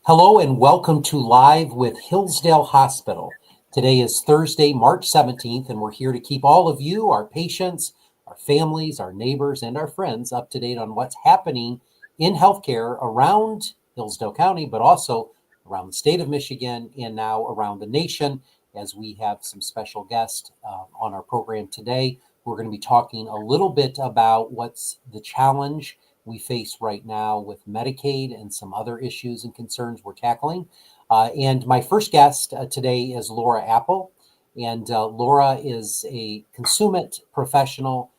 Hello and welcome to Live with Hillsdale Hospital. Today is Thursday, March 17th, and we're here to keep all of you, our patients, our families, our neighbors, and our friends up to date on what's happening in healthcare around Hillsdale County, but also around the state of Michigan and now around the nation, as we have some special guests on our program today. We're going to be talking a little bit about what's the challenge we face right now with Medicaid and some other issues and concerns we're tackling. And my first guest today is Laura Appel. And Laura is a consummate professional,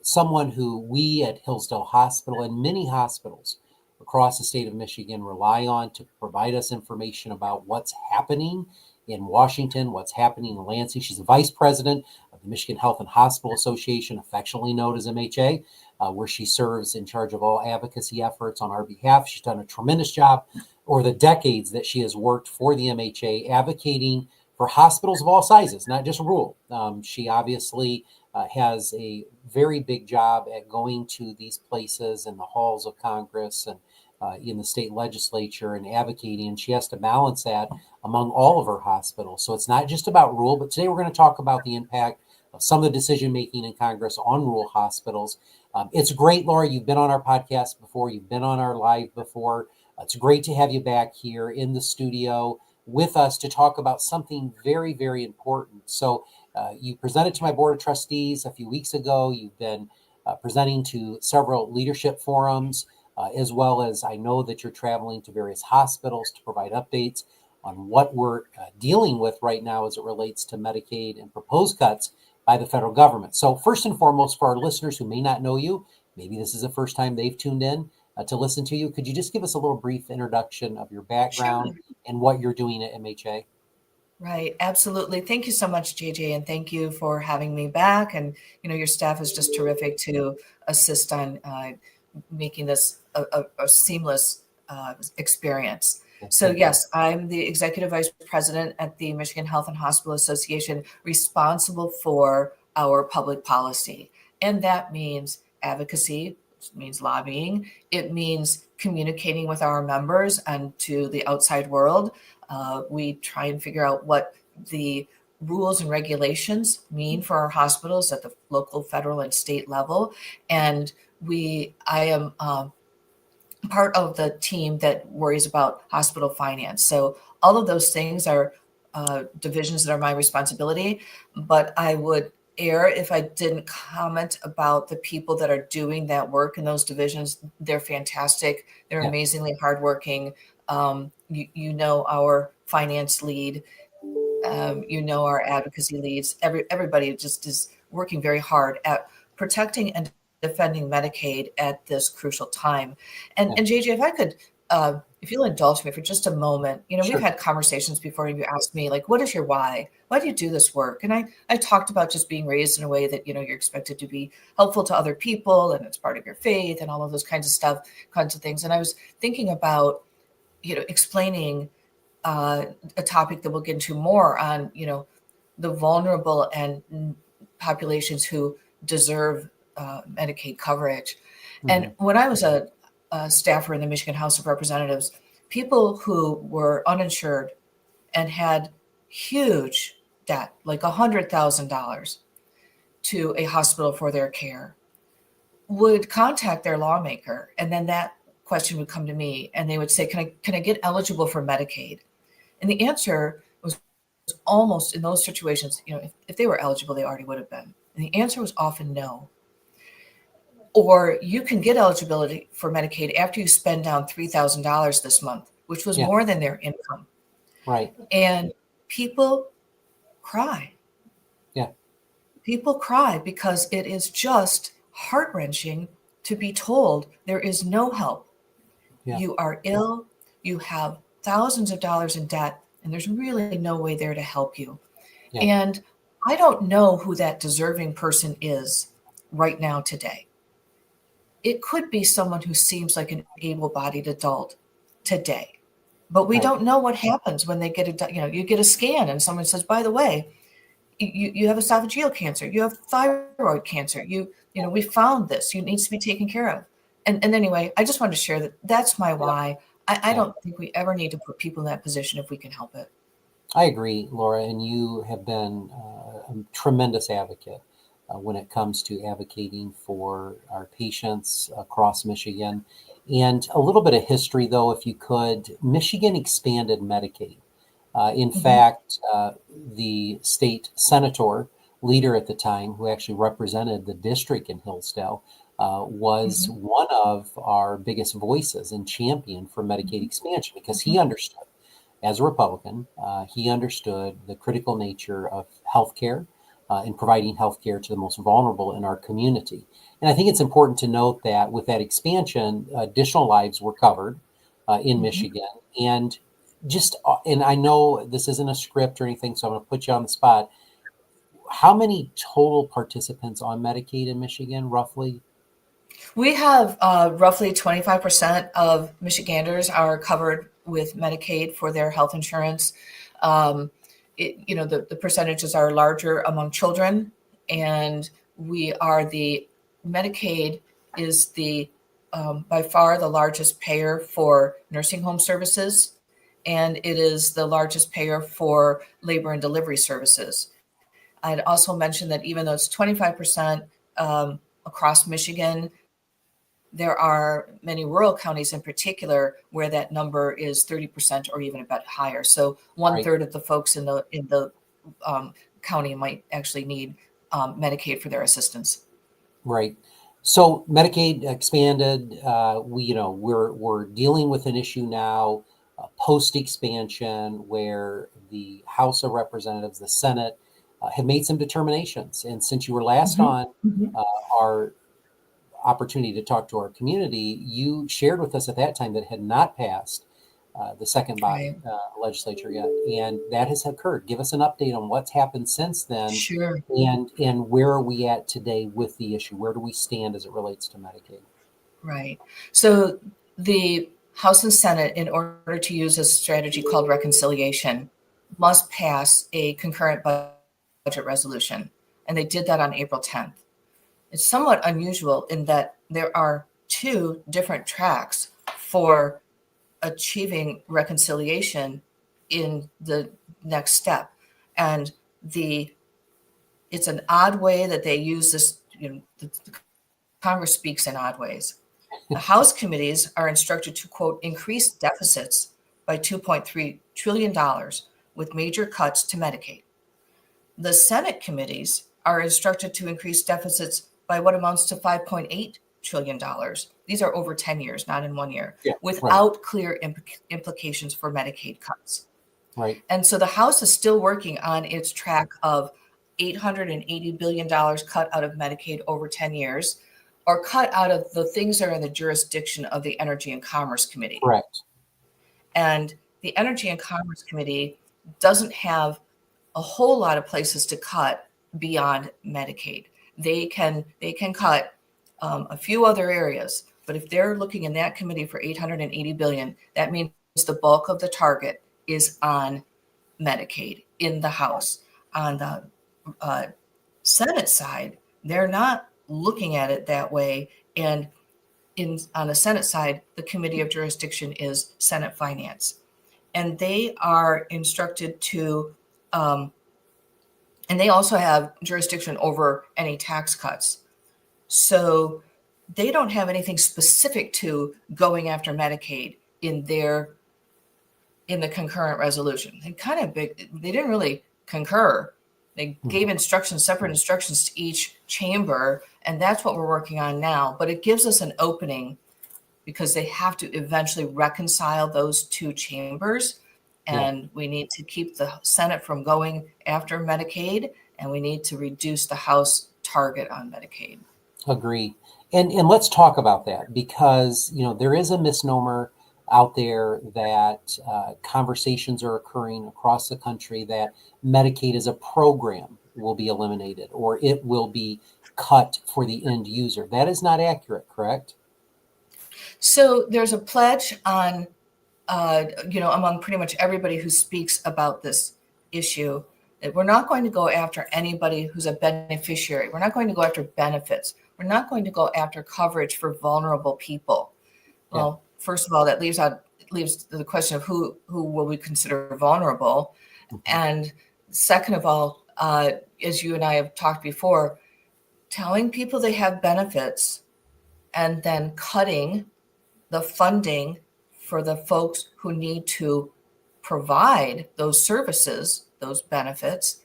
someone who we at Hillsdale Hospital and many hospitals across the state of Michigan rely on to provide us information about what's happening in Washington, what's happening in Lansing. She's the vice president of the Michigan Health and Hospital Association, affectionately known as MHA. Where she serves in charge of all advocacy efforts on our behalf. She's done a tremendous job over the decades that she has worked for the MHA, advocating for hospitals of all sizes, not just rural. She obviously has a very big job at going to these places in the halls of Congress and in the state legislature and advocating, and she has to balance that among all of her hospitals. So it's not just about rural, but today we're going to talk about the impact of some of the decision making in Congress on rural hospitals. It's great, Laura. You've been on our podcast before. You've been on our live before. It's great to have you back here in the studio with us to talk about something very, very important. So you presented to my board of trustees a few weeks ago. You've been presenting to several leadership forums, as well as I know that you're traveling to various hospitals to provide updates on what we're dealing with right now as it relates to Medicaid and proposed cuts by the federal government. So first and foremost, for our listeners who may not know you, maybe this is the first time they've tuned in to listen to you, could you just give us a little brief introduction of your background and what you're doing at MHA? Right, absolutely. Thank you so much, JJ, and thank you for having me back. And your staff is just terrific to assist on making this a seamless experience. So yes, I'm the executive vice president at the Michigan Health and Hospital Association, responsible for our public policy. And that means advocacy, which means lobbying. It means communicating with our members and to the outside world. We try and figure out what the rules and regulations mean for our hospitals at the local, federal, and state level. And I am part of the team that worries about hospital finance. So all of those things are divisions that are my responsibility, but I would err if I didn't comment about the people that are doing that work in those divisions. They're fantastic. They're amazingly hardworking. You know, our finance lead, our advocacy leads, everybody just is working very hard at protecting and defending Medicaid at this crucial time. And JJ, if I could, if you'll indulge me for just a moment, Sure. We've had conversations before. You asked me, like, what is your why? Why do you do this work? And I talked about just being raised in a way that, you're expected to be helpful to other people and it's part of your faith and all of those kinds of things. And I was thinking about, explaining a topic that we'll get into more on, the vulnerable and populations who deserve Medicaid coverage. Mm-hmm. And when I was a staffer in the Michigan House of Representatives, people who were uninsured and had huge debt, like $100,000 to a hospital for their care, would contact their lawmaker. And then that question would come to me and they would say, can I get eligible for Medicaid? And the answer was almost in those situations, if they were eligible, they already would have been. And the answer was often no. Or you can get eligibility for Medicaid after you spend down $3,000 this month, which was more than their income. Right. And people cry. Yeah. People cry because it is just heart-wrenching to be told there is no help. Yeah. You are ill, you have thousands of dollars in debt, and there's really no way there to help you. Yeah. And I don't know who that deserving person is right now today. It could be someone who seems like an able-bodied adult today, but we don't know what happens when they get you get a scan and someone says, by the way, you have esophageal cancer, you have thyroid cancer, we found this, you need to be taken care of. And anyway, I just wanted to share that that's my why. I Yeah. don't think we ever need to put people in that position if we can help it. I agree, Laura, and you have been a tremendous advocate when it comes to advocating for our patients across Michigan. And a little bit of history, though, if you could. Michigan expanded Medicaid. In Hmm. fact, the state senator leader at the time, who actually represented the district in Hillsdale, was Hmm. one of our biggest voices and champion for Medicaid expansion because Hmm. he understood, as a Republican, he understood the critical nature of healthcare and providing healthcare to the most vulnerable in our community. And I think it's important to note that with that expansion, additional lives were covered in Hmm. Michigan. And I know this isn't a script or anything, so I'm going to put you on the spot. How many total participants on Medicaid in Michigan, roughly? We have roughly 25% of Michiganders are covered with Medicaid for their health insurance. Um, the percentages are larger among children, and Medicaid is the by far the largest payer for nursing home services, and it is the largest payer for labor and delivery services. I'd also mention that even though it's 25% across Michigan, there are many rural counties in particular where that number is 30% or even a bit higher. So one Right, third of the folks in the county might actually need Medicaid for their assistance. right. So Medicaid expanded. We're dealing with an issue now, post expansion, where the House of Representatives, the Senate, have made some determinations. And since you were last Hmm. on Hmm. our opportunity to talk to our community, you shared with us at that time that it had not passed the second body Right. legislature yet, and that has occurred. Give us an update on what's happened since then, Sure. and where are we at today with the issue? Where do we stand as it relates to Medicaid? Right. So the House and Senate, in order to use a strategy called reconciliation, must pass a concurrent budget resolution. And they did that on April 10th. It's somewhat unusual in that there are two different tracks for achieving reconciliation in the next step. And the it's an odd way that they use this, the Congress speaks in odd ways. The House committees are instructed to, quote, increase deficits by $2.3 trillion with major cuts to Medicaid. The Senate committees are instructed to increase deficits by what amounts to $5.8 trillion. These are over 10 years, not in 1 year, Yeah, right, without clear implications for Medicaid cuts. right, And so the House is still working on its track of $880 billion cut out of Medicaid over 10 years, or cut out of the things that are in the jurisdiction of the Energy and Commerce Committee. correct. And the Energy and Commerce Committee doesn't have a whole lot of places to cut beyond Medicaid. They can cut a few other areas, but if they're looking in that committee for 880 billion, that means the bulk of the target is on Medicaid in the House. On the uh, Senate side, they're not looking at it that way. And on the Senate side, the committee of jurisdiction is Senate Finance, and they are instructed to, and they also have jurisdiction over any tax cuts. So they don't have anything specific to going after Medicaid in the concurrent resolution. They didn't really concur. They gave Mhm. instructions, separate instructions to each chamber, and that's what we're working on now. But it gives us an opening because they have to eventually reconcile those two chambers. Yeah, And we need to keep the Senate from going after Medicaid, and we need to reduce the House target on Medicaid. agree. And let's talk about that because there is a misnomer out there that conversations are occurring across the country that Medicaid as a program will be eliminated or it will be cut for the end user. That is not accurate, correct? So there's a pledge on, among pretty much everybody who speaks about this issue, that we're not going to go after anybody who's a beneficiary. We're not going to go after benefits. We're not going to go after coverage for vulnerable people. Yeah, Well, first of all, that leaves out leaves the question of who will we consider vulnerable. Mhm. And second of all, as you and I have talked before, telling people they have benefits and then cutting the funding for the folks who need to provide those services, those benefits,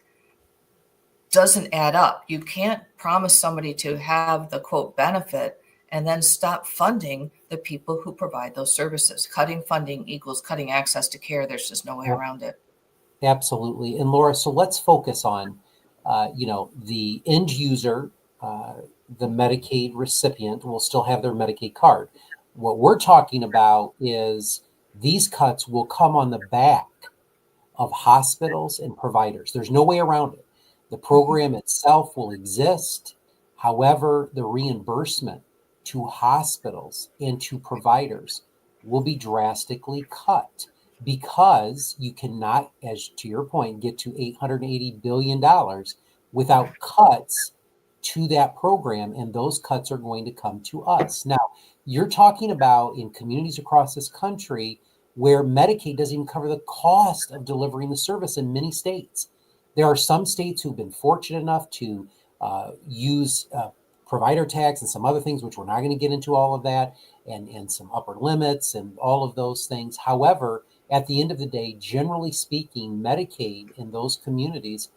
doesn't add up. You can't promise somebody to have the quote benefit and then stop funding the people who provide those services. Cutting funding equals cutting access to care. There's just no way around it. Absolutely. And Laura, so let's focus on, the end user, the Medicaid recipient will still have their Medicaid card. What we're talking about is these cuts will come on the back of hospitals and providers. There's no way around it. The program itself will exist. However, the reimbursement to hospitals and to providers will be drastically cut because you cannot, as to your point, get to $880 billion without cuts to that program. And those cuts are going to come to us. Now, you're talking about in communities across this country where Medicaid doesn't even cover the cost of delivering the service in many states. There are some states who've been fortunate enough to use provider tax and some other things, which we're not going to get into all of that, and some upper limits and all of those things. However, at the end of the day, generally speaking, Medicaid in those communities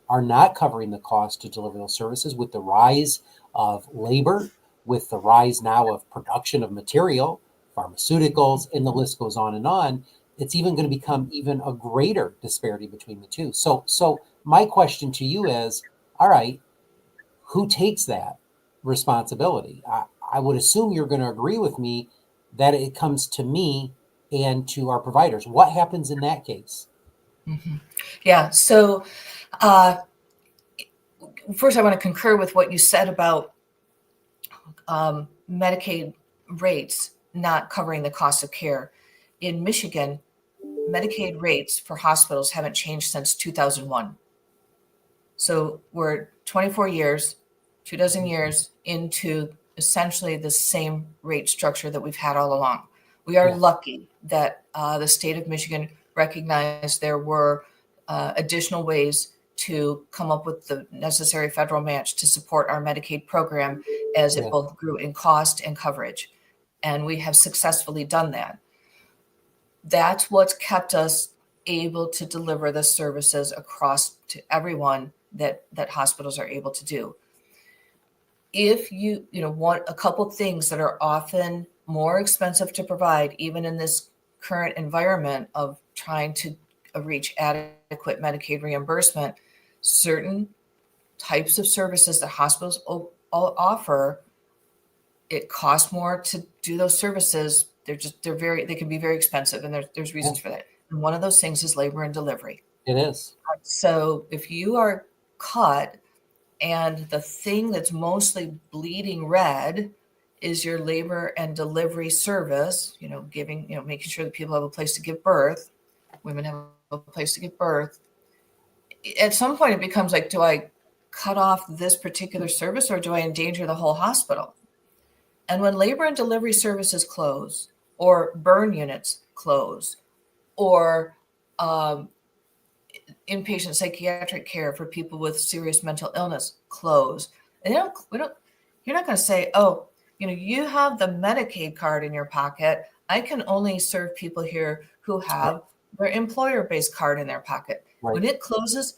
are not covering the cost to deliver those services with the rise of labor, with the rise now of production of material, pharmaceuticals, and the list goes on and on. It's even going to become even a greater disparity between the two. So my question to you is, all right, who takes that responsibility? I would assume you're going to agree with me that it comes to me and to our providers. What happens in that case? Mm-hmm. Yeah. So first, I want to concur with what you said about Medicaid rates not covering the cost of care. In Michigan, Medicaid rates for hospitals haven't changed since 2001. So we're 24 years, 24 years into essentially the same rate structure that we've had all along. We are lucky that the state of Michigan recognized there were additional ways to come up with the necessary federal match to support our Medicaid program as it both grew in cost and coverage. And we have successfully done that. That's what's kept us able to deliver the services across to everyone that hospitals are able to do. If you want a couple things that are often more expensive to provide, even in this current environment of trying to reach adequate Medicaid reimbursement, certain types of services that hospitals offer, it costs more to do those services. They can be very expensive, and there's reasons for that. And one of those things is labor and delivery. It is. So if you are cut and the thing that's mostly bleeding red is your labor and delivery service, making sure that people have a place to give birth, women have a place to give birth. At some point it becomes like, do I cut off this particular service or do I endanger the whole hospital? And when labor and delivery services close, or burn units close, or inpatient psychiatric care for people with serious mental illness close, and you're not going to say, oh, you have the Medicaid card in your pocket. I can only serve people here who have their employer-based card in their pocket. Right. When it closes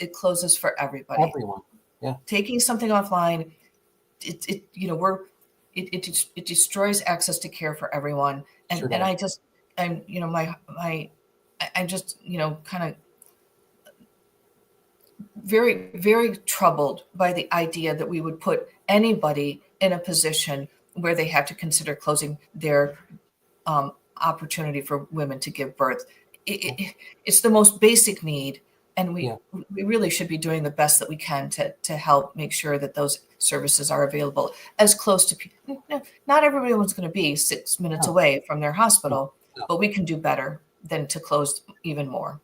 for everybody. Everyone. Yeah. Taking something offline, it destroys access to care for everyone. And Sure and does. I'm just kind of very, very troubled by the idea that we would put anybody in a position where they have to consider closing their opportunity for women to give birth. It's the most basic need, and we really should be doing the best that we can to help make sure that those services are available as close to people. Not everyone's going to be 6 minutes away from their hospital, but we can do better than to close even more.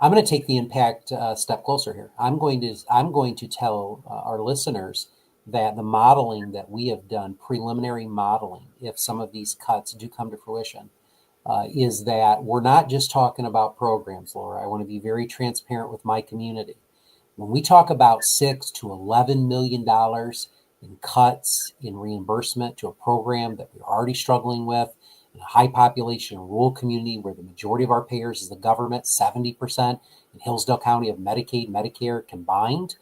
I'm going to take the impact a step closer here. I'm going to tell our listeners that the modeling that we have done, preliminary modeling, if some of these cuts do come to fruition, is that we're not just talking about programs, Laura. I want to be very transparent with my community. When we talk about $6 to $11 million in cuts in reimbursement to a program that we're already struggling with in a high population rural community where the majority of our payers is the government, 70% in Hillsdale County of Medicaid, Medicare combined,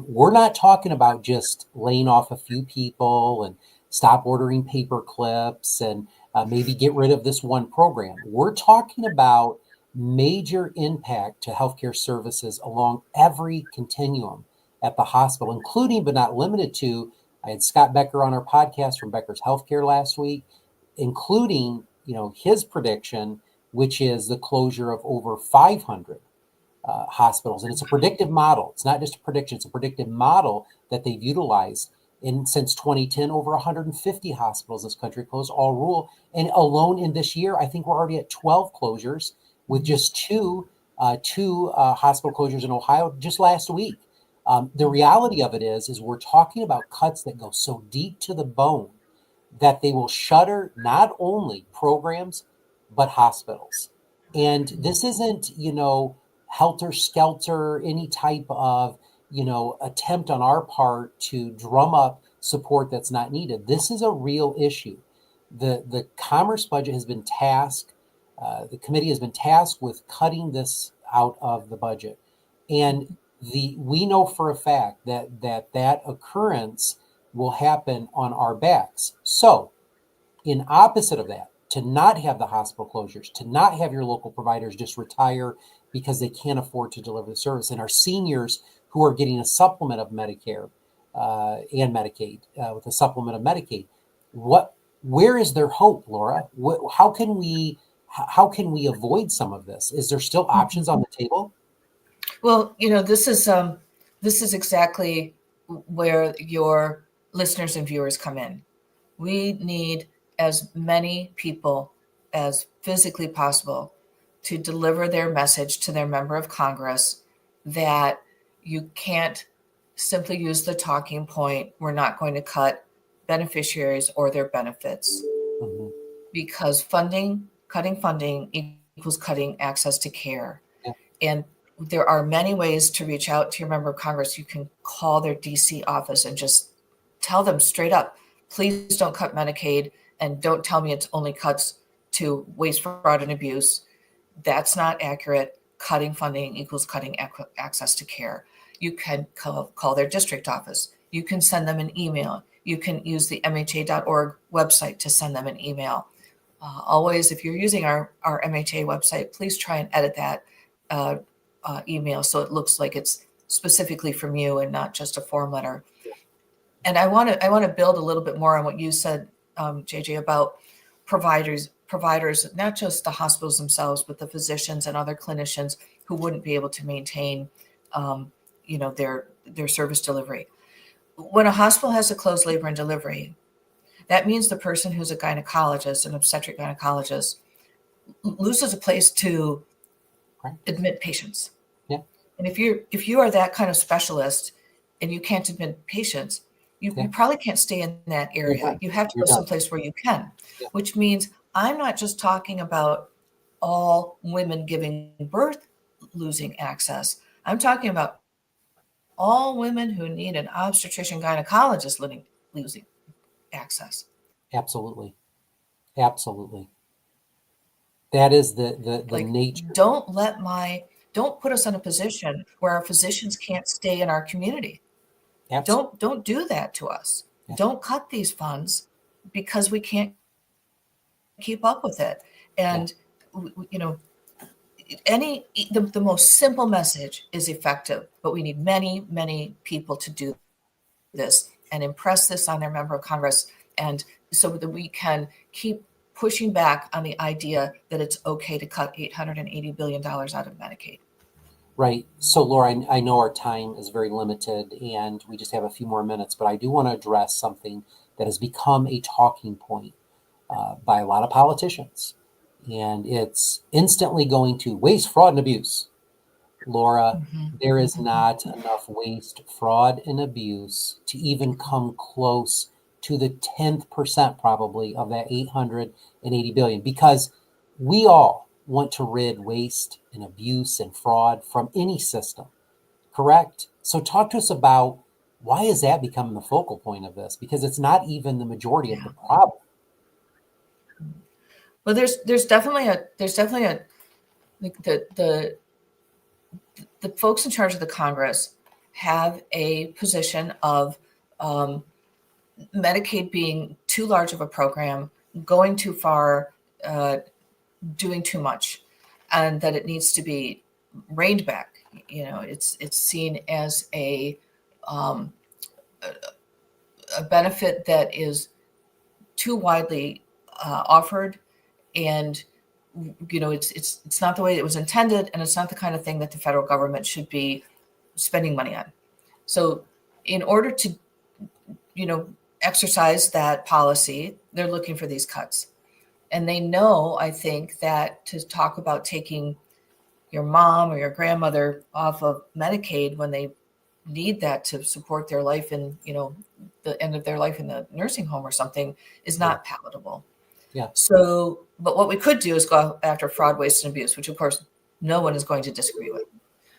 we're not talking about just laying off a few people and stop ordering paper clips and maybe get rid of this one program. We're talking about major impact to healthcare services along every continuum at the hospital, including but not limited to. I had Scott Becker on our podcast from Becker's Healthcare last week, including his prediction, which is the closure of over 500 hospitals. And it's a predictive model. It's not just a prediction, it's a predictive model that they've utilized. And since 2010, over 150 hospitals in this country closed, all rural. And alone in this year, I think we're already at 12 closures with just two hospital closures in Ohio just last week. The reality of it is we're talking about cuts that go so deep to the bone that they will shutter not only programs, but hospitals. And this isn't, helter skelter, any type of, attempt on our part to drum up support that's not needed. This is a real issue. The Commerce budget has been tasked, the committee has been tasked with cutting this out of the budget. And we know for a fact that occurrence will happen on our backs. So, in opposite of that, to not have the hospital closures, to not have your local providers just retire because they can't afford to deliver the service, and our seniors who are getting a supplement of Medicare and Medicaid with a supplement of Medicaid, where is their hope, Laura? How can we avoid some of this? Is there still options on the table? Well, this is exactly where your listeners and viewers come in. We need as many people as physically possible to deliver their message to their member of Congress that you can't simply use the talking point, we're not going to cut beneficiaries or their benefits. Mhm. Because cutting funding equals cutting access to care. Yeah. And there are many ways to reach out to your member of Congress. You can call their DC office and just tell them straight up, please don't cut Medicaid, and don't tell me it's only cuts to waste, fraud, and abuse. That's not accurate. Cutting funding equals cutting access to care. You can call their district office. You can send them an email. You can use the MHA.org website to send them an email. Always, if you're using our MHA website, please try and edit that email so it looks like it's specifically from you and not just a form letter. And I want to build a little bit more on what you said, JJ, about providers, not just the hospitals themselves, but the physicians and other clinicians who wouldn't be able to maintain, their service delivery. When a hospital has to close labor and delivery, that means the person who's a gynecologist, an obstetric gynecologist, loses a place to admit patients. Yeah. And if you are that kind of specialist and you can't admit patients, you probably can't stay in that area. You have to go someplace where you can, which means I'm not just talking about all women giving birth losing access. I'm talking about all women who need an obstetrician gynecologist losing access. Absolutely. Absolutely. That is the nature. Don't put us in a position where our physicians can't stay in our community. Don't do that to us. Yeah. Don't cut these funds because we can't keep up with it. And the most simple message is effective, but we need many, many people to do this and impress this on their member of Congress, and so that we can keep pushing back on the idea that it's okay to cut $880 billion out of Medicaid. Right. So, Laura, I know our time is very limited and we just have a few more minutes, but I do want to address something that has become a talking point by a lot of politicians. And it's instantly going to waste, fraud, and abuse. Laura, there is not enough waste, fraud, and abuse to even come close to the 10th percent probably of that $880 billion, because We all want to rid waste and abuse and fraud from any system, correct? So talk to us about why is that becoming the focal point of this? Because it's not even the majority of the Yeah. problem. Well, there's definitely a like the folks in charge of the Congress have a position of Medicaid being too large of a program, going too far, doing too much, and that it needs to be reined back. It's seen as um, a benefit that is too widely offered, and it's not the way it was intended, and it's not the kind of thing that the federal government should be spending money on. So, in order to exercise that policy, they're looking for these cuts. And they know, I think, that to talk about taking your mom or your grandmother off of Medicaid when they need that to support their life in, the end of their life in the nursing home or something is not palatable. Yeah. So, but what we could do is go after fraud, waste, and abuse, which of course no one is going to disagree with.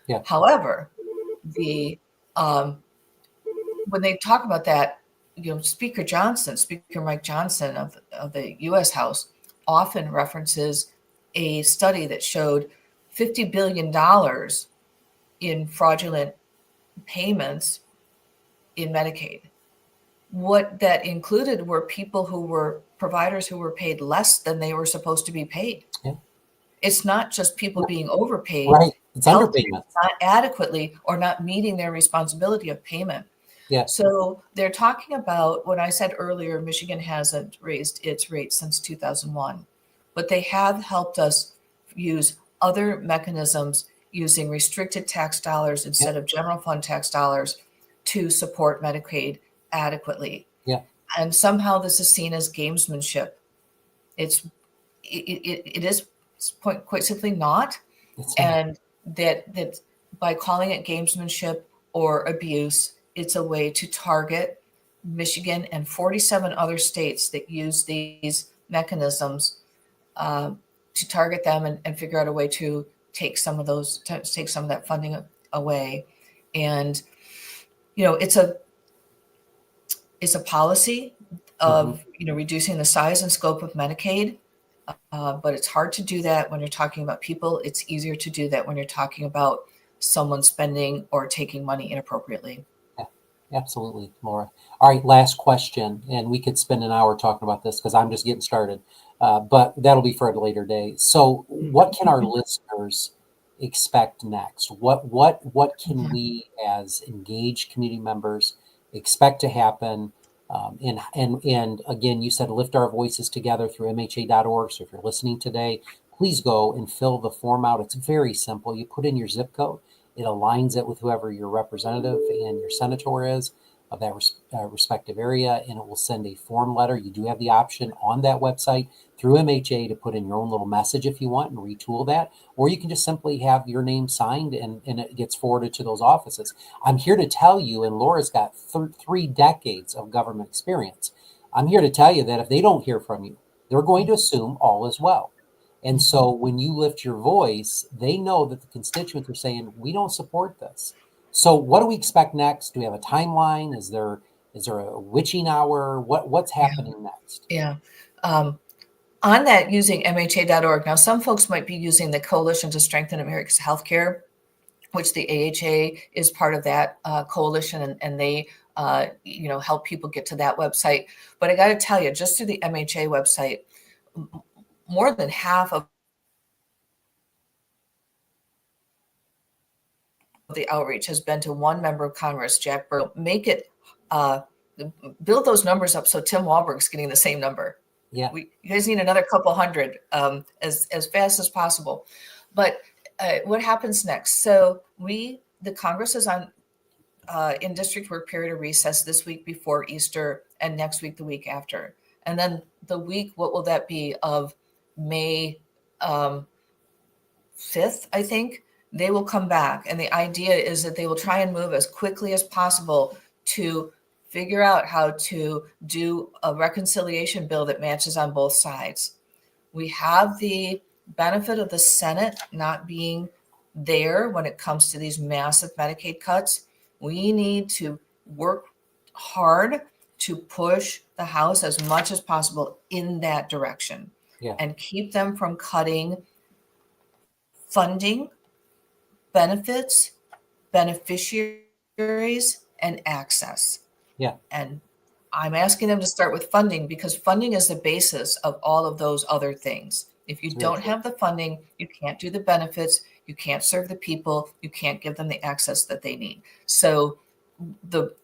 Yeah. However, the when they talk about that, Speaker Mike Johnson of the U.S. House often references a study that showed $50 billion in fraudulent payments in Medicaid. What that included were people who were providers who were paid less than they were supposed to be paid. Yeah. It's not just people being overpaid. Right. It's underpayment. Not adequately or not meeting their responsibility of payment. Yeah. So they're talking about what I said earlier, Michigan hasn't raised its rate since 2001, but they have helped us use other mechanisms using restricted tax dollars instead of general fund tax dollars to support Medicaid adequately. Yeah. And somehow this is seen as gamesmanship. It is quite simply not. And that by calling it gamesmanship or abuse, it's a way to target Michigan and 47 other states that use these mechanisms to target them and figure out a way to take some of that funding away. And it's a policy of reducing the size and scope of Medicaid. But it's hard to do that when you're talking about people. It's easier to do that when you're talking about someone spending or taking money inappropriately. Yeah, absolutely, Laura. All right, last question. And we could spend an hour talking about this because I'm just getting started. But that'll be for a later day. So what can our listeners expect next? What can we as engaged community members expect to happen? And again, you said lift our voices together through MHA.org. So if you're listening today, please go and fill the form out. It's very simple. You put in your zip code. It aligns it with whoever your representative and your senator is of that respective area, and it will send a form letter. You do have the option on that website through MHA to put in your own little message if you want and retool that, or you can just simply have your name signed and it gets forwarded to those offices. I'm here to tell you, and Laura's got 3 decades of government experience. I'm here to tell you that if they don't hear from you, they're going to assume all is well. And so when you lift your voice, they know that the constituents are saying, we don't support this. So what do we expect next? Do we have a timeline? Is there a witching hour? What's happening next? Yeah. On that, using MHA.org. Now, some folks might be using the Coalition to Strengthen America's Healthcare, which the AHA is part of that coalition, and they help people get to that website. But I got to tell you, just through the MHA website, more than half of the outreach has been to one member of Congress, Jack Burrow. Make it build those numbers up so Tim Walberg's getting the same number. Yeah, you guys need another couple hundred as fast as possible. But what happens next? So the Congress is on in district work period of recess this week before Easter, and next week the week after, and then the week. What will that be of May 5th? I think. They will come back. And the idea is that they will try and move as quickly as possible to figure out how to do a reconciliation bill that matches on both sides. We have the benefit of the Senate not being there when it comes to these massive Medicaid cuts. We need to work hard to push the House as much as possible in that direction, Yeah. and keep them from cutting funding, benefits, beneficiaries, and access. Yeah. And I'm asking them to start with funding, because funding is the basis of all of those other things. If you It's very don't true. have the funding, you can't do the benefits, you can't serve the people, you can't give them the access that they need. So the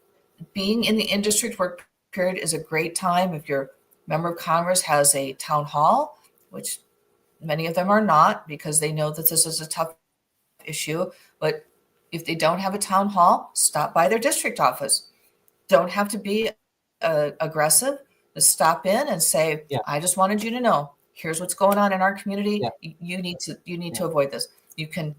being in the in-district work period is a great time. If your member of Congress has a town hall, which many of them are not, because they know that this is a tough issue, but if they don't have a town hall, stop by their district office. Don't have to be aggressive. Just stop in and say, Yeah. I just wanted you to know, here's what's going on in our community. Yeah. You need Yeah. to avoid this. You can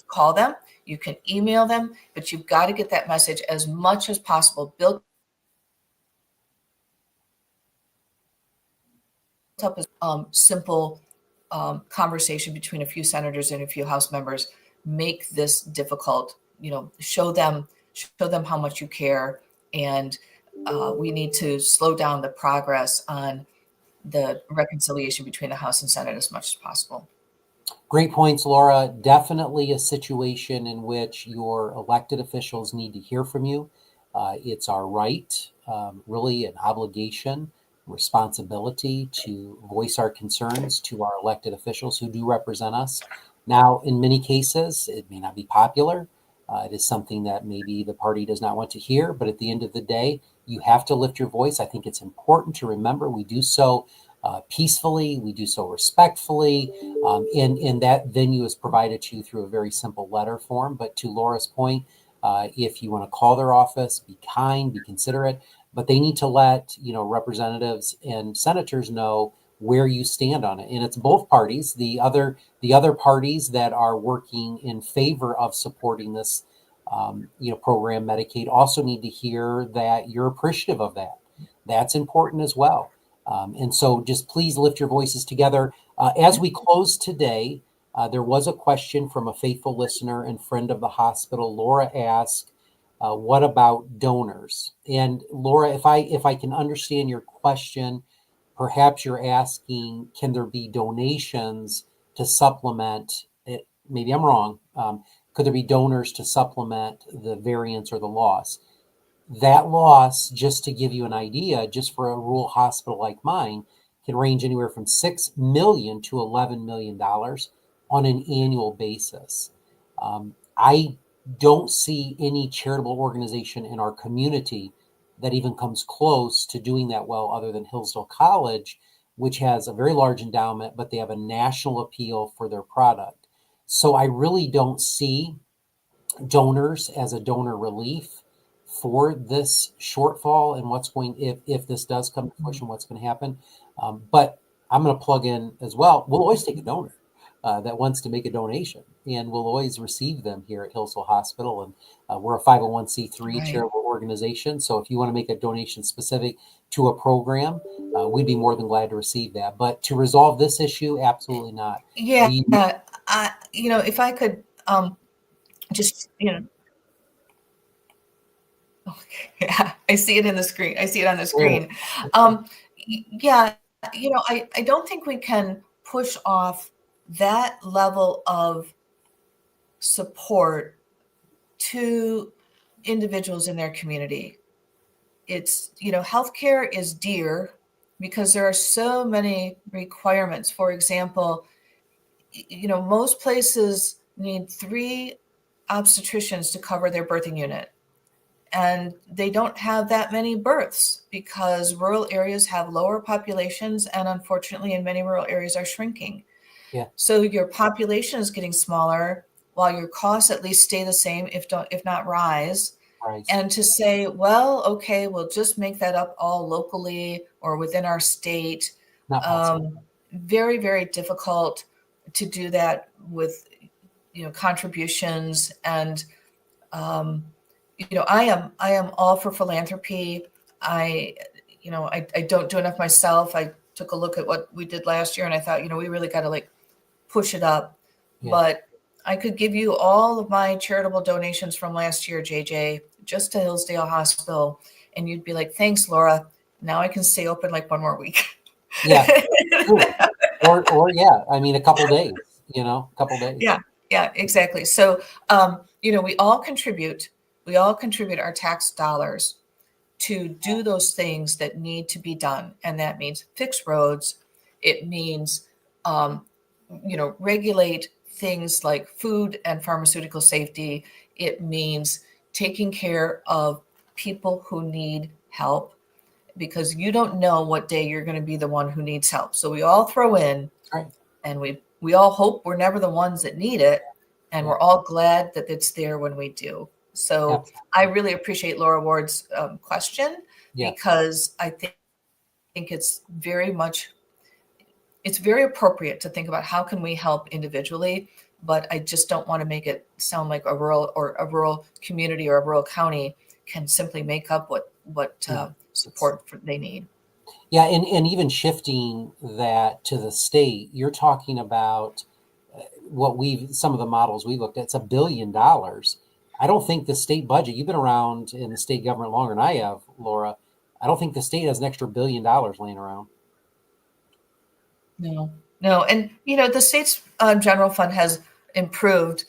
call them, you can email them, but you've got to get that message as much as possible built up as simple conversation between a few senators and a few House members. Make this difficult. Show them how much you care, and we need to slow down the progress on the reconciliation between the House and Senate as much as possible. Great points, Laura. Definitely a situation in which your elected officials need to hear from you. It's our right, really an obligation, responsibility to voice our concerns to our elected officials who do represent us. Now, in many cases, it may not be popular. It is something that maybe the party does not want to hear, but at the end of the day, you have to lift your voice. I think it's important to remember we do so peacefully, we do so respectfully, and that venue is provided to you through a very simple letter form. But to Laura's point, if you want to call their office, be kind, be considerate, but they need to let representatives and senators know where you stand on it. And it's both parties. The other parties that are working in favor of supporting this program, Medicaid, also need to hear that you're appreciative of that. That's important as well. And so just please lift your voices together. As we close today, there was a question from a faithful listener and friend of the hospital. Laura asked, what about donors? And Laura, if I can understand your question, perhaps you're asking, can there be donations to supplement it? Maybe I'm wrong. Could there be donors to supplement the variance or the loss? That loss, just to give you an idea, just for a rural hospital like mine, can range anywhere from $6 million to $11 million on an annual basis. I don't see any charitable organization in our community that even comes close to doing that well, other than Hillsdale College, which has a very large endowment, but they have a national appeal for their product. So I really don't see donors as a donor relief for this shortfall and what's going, if this does come to fruition, what's going to happen. But I'm going to plug in as well. We'll always take a donor that wants to make a donation, and we'll always receive them here at Hillsdale Hospital. And we're a 501c3 Right. charitable organization. So if you want to make a donation specific to a program, we'd be more than glad to receive that. But to resolve this issue, absolutely not. Yeah. If I could just, yeah, I see it in the screen. I see it on the screen. Yeah, I don't think we can push off that level of support to individuals in their community. It's, healthcare is dear because there are so many requirements. For example, most places need 3 obstetricians to cover their birthing unit. And they don't have that many births because rural areas have lower populations, and unfortunately in many rural areas are shrinking. Yeah. So your population is getting smaller while your costs at least stay the same, if not rise. Right. And to say, well, okay, we'll just make that up all locally or within our state. Not possible. Very, very difficult to do that with, contributions. And, I am all for philanthropy. I don't do enough myself. I took a look at what we did last year and I thought, we really got to push it up. Yeah. But I could give you all of my charitable donations from last year, JJ, just to Hillsdale Hospital. And you'd be like, thanks, Laura. Now I can stay open like one more week. Yeah, truly. Or yeah, I mean, a couple days, a couple days. Yeah, exactly. So, we all contribute. We all contribute our tax dollars to do those things that need to be done. And that means fix roads. It means, regulate things like food and pharmaceutical safety. It means taking care of people who need help, because you don't know what day you're going to be the one who needs help. So we all throw in, Right. and we all hope we're never the ones that need it. And Yeah. we're all glad that it's there when we do. So Absolutely. I really appreciate Laura Ward's question, Yeah. because I think it's very appropriate to think about how can we help individually, but I just don't want to make it sound like a rural community or a rural county can simply make up what Yeah. support they need. Yeah, and even shifting that to the state, you're talking about some of the models we looked at, it's $1 billion. I don't think the state budget, you've been around in the state government longer than I have, Laura. I don't think the state has an extra $1 billion laying around. No. And, the state's general fund has improved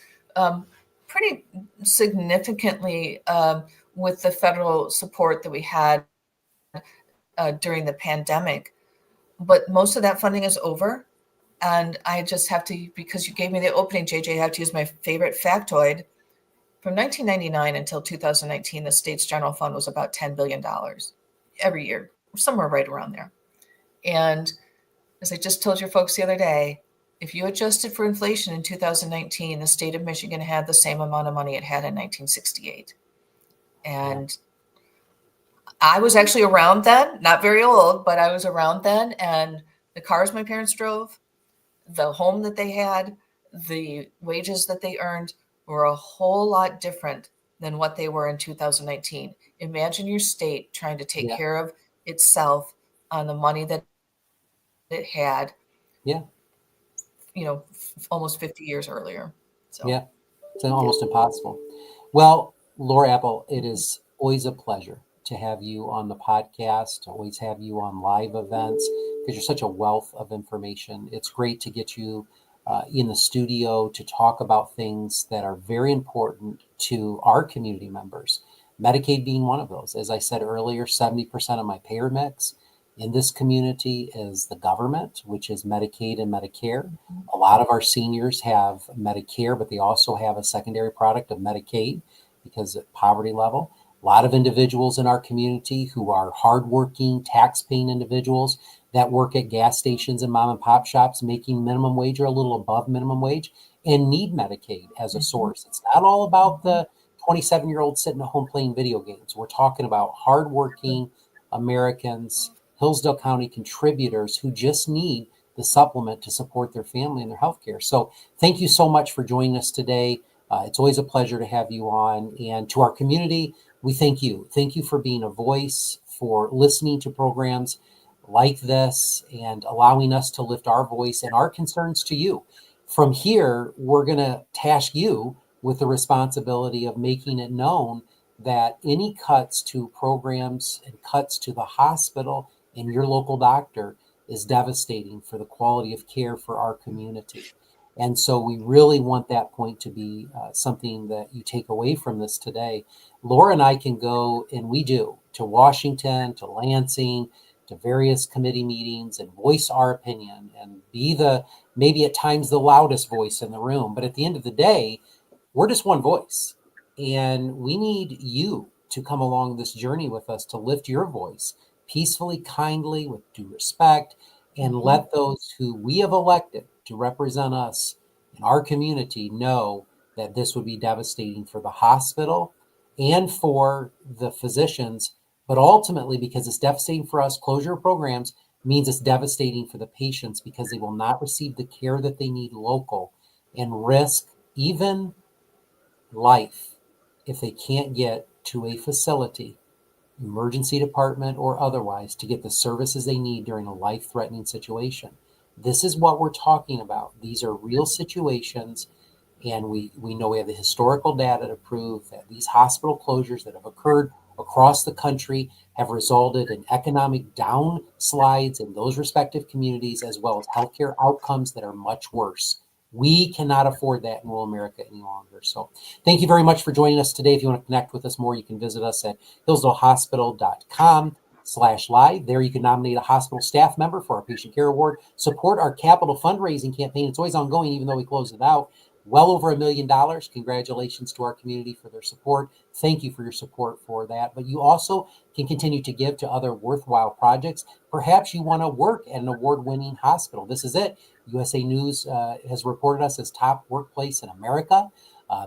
pretty significantly with the federal support that we had during the pandemic. But most of that funding is over. And I just have to, because you gave me the opening, JJ, I have to use my favorite factoid. From 1999 until 2019, the state's general fund was about $10 billion every year, somewhere right around there. And as I just told your folks the other day, if you adjusted for inflation in 2019, the state of Michigan had the same amount of money it had in 1968. And I was actually around then, not very old, but I was around then. And the cars my parents drove, the home that they had, the wages that they earned were a whole lot different than what they were in 2019. Imagine your state trying to take Yeah. care of itself on the money that it had, Yeah. almost 50 years earlier. So Yeah. It's almost impossible. Well, Laura Appel, it is always a pleasure to have you on the podcast, to always have you on live events, because you're such a wealth of information. It's great to get you in the studio to talk about things that are very important to our community members, Medicaid being one of those. As I said earlier, 70% of my payer mix in this community is the government, which is Medicaid and Medicare. A lot of our seniors have Medicare, but they also have a secondary product of Medicaid because of poverty level. A lot of individuals in our community who are hardworking, tax-paying individuals that work at gas stations and mom and pop shops making minimum wage or a little above minimum wage and need Medicaid as a source. It's not all about the 27-year-old sitting at home playing video games. We're talking about hardworking Americans, Hillsdale County contributors who just need the supplement to support their family and their health care. So thank you so much for joining us today. It's always a pleasure to have you on. And to our community, we thank you. Thank you for being a voice, for listening to programs like this and allowing us to lift our voice and our concerns to you. From here, we're going to task you with the responsibility of making it known that any cuts to programs and cuts to the hospital and your local doctor is devastating for the quality of care for our community. And so we really want that point to be something that you take away from this today. Laura and I can go, and we do, to Washington, to Lansing, to various committee meetings and voice our opinion and be maybe at times the loudest voice in the room. But at the end of the day, we're just one voice. And we need you to come along this journey with us to lift your voice peacefully, kindly, with due respect, and let those who we have elected to represent us in our community know that this would be devastating for the hospital and for the physicians, but ultimately, because it's devastating for us, closure of programs means it's devastating for the patients because they will not receive the care that they need local and risk even life if they can't get to a facility, emergency department or otherwise, to get the services they need during a life-threatening situation. This is what we're talking about. These are real situations. And we know we have the historical data to prove that these hospital closures that have occurred across the country have resulted in economic downslides in those respective communities, as well as healthcare outcomes that are much worse. We cannot afford that in rural America any longer. So thank you very much for joining us today. If you want to connect with us more, you can visit us at hillsdalehospital.com/live. There you can nominate a hospital staff member for our patient care award, support our capital fundraising campaign. It's always ongoing, even though we closed it out. Well over $1 million. Congratulations to our community for their support. Thank you for your support for that. But you also can continue to give to other worthwhile projects. Perhaps you want to work at an award-winning hospital. This is it. USA News has reported us as top workplace in America.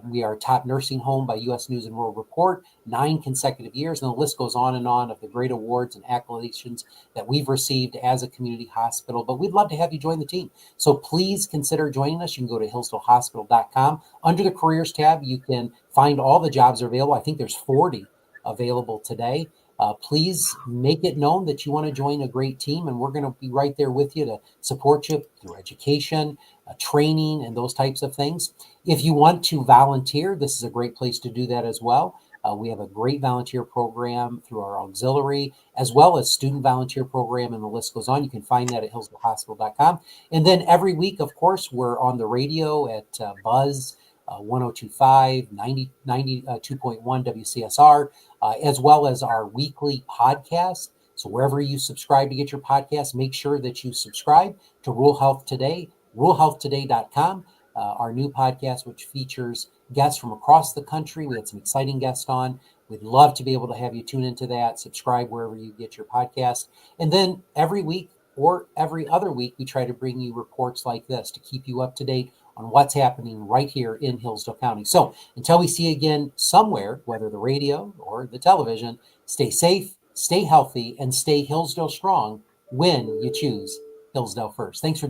We are top nursing home by U.S. News and World Report, 9 consecutive years, and the list goes on and on of the great awards and accolades that we've received as a community hospital. But we'd love to have you join the team. So please consider joining us. You can go to hillsdalehospital.com. Under the careers tab, you can find all the jobs available. I think there's 40 available today. Please make it known that you want to join a great team, and we're going to be right there with you to support you through education, training, and those types of things. If you want to volunteer, this is a great place to do that as well. We have a great volunteer program through our auxiliary, as well as student volunteer program, and the list goes on. You can find that at hillsdalehospital.com. And then every week, of course, we're on the radio at Buzz 1025, 92.1 WCSR, as well as our weekly podcast. So wherever you subscribe to get your podcast, make sure that you subscribe to Rural Health Today, ruralhealthtoday.com. Our new podcast, which features guests from across the country. We had some exciting guests on. We'd love to be able to have you tune into that, subscribe wherever you get your podcast. And then every week or every other week, we try to bring you reports like this to keep you up to date on what's happening right here in Hillsdale County. So until we see you again somewhere, whether the radio or the television, stay safe, stay healthy, and stay Hillsdale strong when you choose Hillsdale first. Thanks for joining.